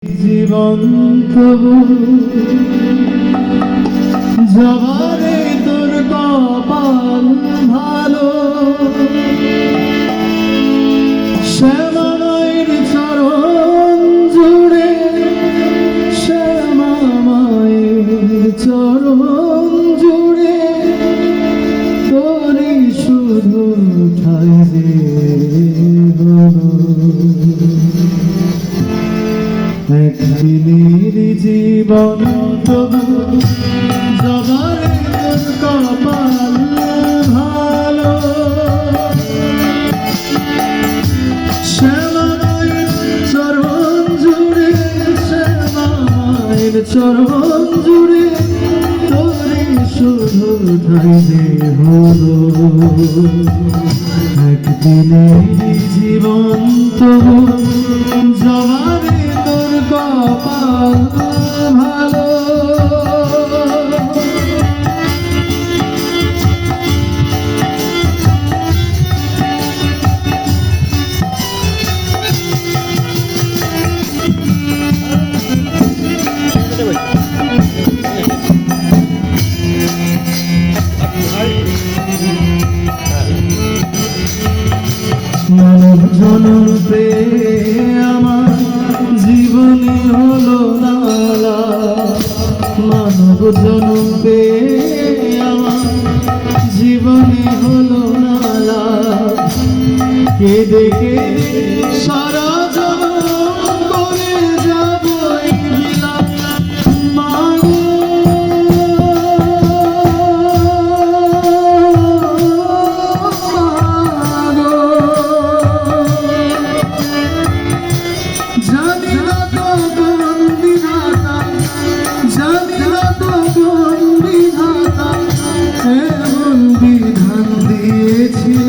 জীবন তবু জবারে তোর কপাল ভালো, শ্যামামায়ের চরণ জুড়ে, শ্যামামায়ের চরণ জুড়ে তোরই শুধু ঠাই দে একদিনের জীবন তবু জবারে তোর কপাল ভালো, শ্যামামায়ের চরণ জুড়ে, শ্যামামায়ের চরণ জুড়ে তোরে শুধু ঠাই দে হলো। একদিনের জীবন তবু জবারে তোর কপাল ভালো। মানব জনম পেয়ে আমার জীবনে হলো নালা, মানব জনম পেয়ে আমার জীবনে হলো নালা, কেঁদে কেঁদে সারা জীবন করে যাব এই বিলাপ মাগো। বিধান দিয়েছিল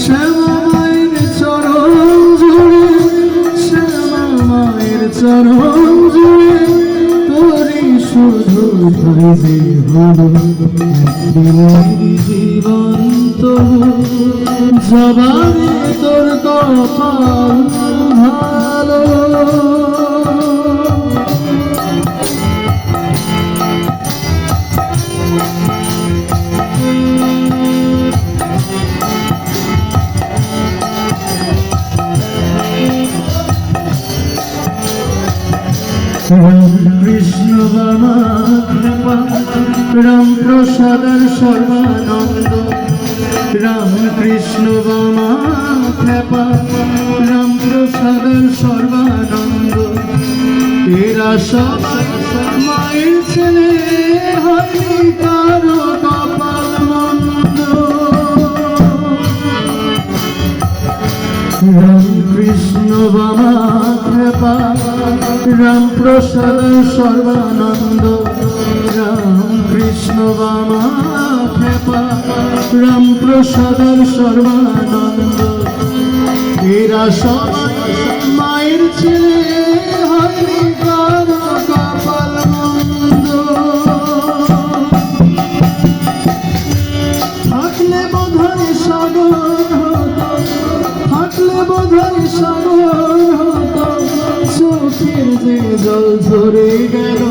শ্যামামায়ের চরণ জুড়ে, শ্যামামায়ের চরণ জুড়ে তোরই শুধু ঠাই দে হলো। একদিনের জীবন তবু জবারে তোর কপাল ভালো। কৃষ্ণ বামা কৃপা রাম প্রসাদের সর্বানন্দ, রাম কৃষ্ণ বামা কৃপা রাম প্রসাদের সর্বানন্দ, এরা সবাই মায়ের ছেলে হয়নি কারো কপাল মন্দ। রাম কৃষ্ণ বামা কৃপা রাম প্রসাদ সর্বানন্দ, রাম কৃষ্ণ বামা কৃপা রাম প্রসাদ সর্বানন্দ, এরা সবাই মায়ের ছেলে হয়নি কারো কপাল মন্দ। থাকলে বোধহয় সাগর হতো, থাকলে বোধহয় সাগর হতো, চোখের যে জল ঝরে গেল